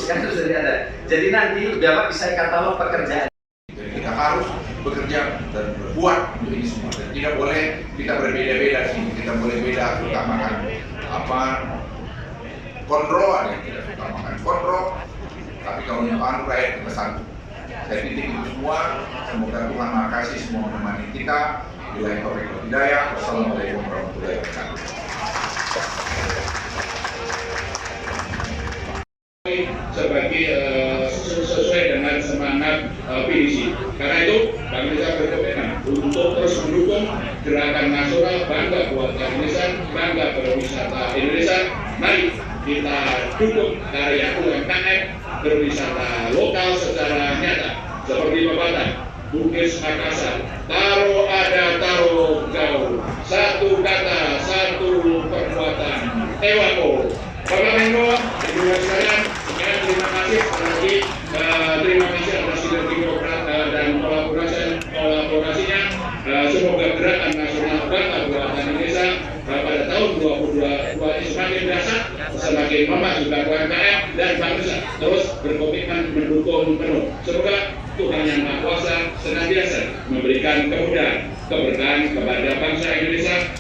kan sudah ada. Jadi nanti Bapak bisa katalog pekerjaan. Jadi kita harus bekerja dan berbuat untuk ini semua. Dan tidak boleh kita berbeda-beda sih. Kita boleh beda utamakan apa kontrol ada yang tidak utamakan kontrol. Tapi kalau nyepaan rakyat kita satu. Saya titik itu semua. Semoga Tuhan Maha Kasih semua menemani kita. Billahi taufiq wal hidayah. Wassalamualaikum warahmatullahi wabarakatuh. Sebagai sesuai dengan semangat PDC. Karena itu Bank Indonesia berkomitmen untuk terus mendukung gerakan nasional Bangga Buatan Indonesia, Bangga Berwisata Indonesia. Mari kita dukung karya UMKM berwisata lokal secara nyata seperti Bapak Bukis Makassar, taruh ada taruh jauh, satu kata satu perbuatan, Ewako. Bapak Menko, Ibu sekalian, terima kasih sekali lagi, terima kasih atas sinergi dan kolaborasinya. Semoga gerakan nasional Bangga Buatan Indonesia pada tahun 2022 ini semakin dahsyat, semakin memajukan UMKM dan bangsa terus berkomitmen mendukung penuh. Semoga Tuhan Yang Maha Kuasa senantiasa memberikan kemudahan, keberkahan kepada bangsa Indonesia.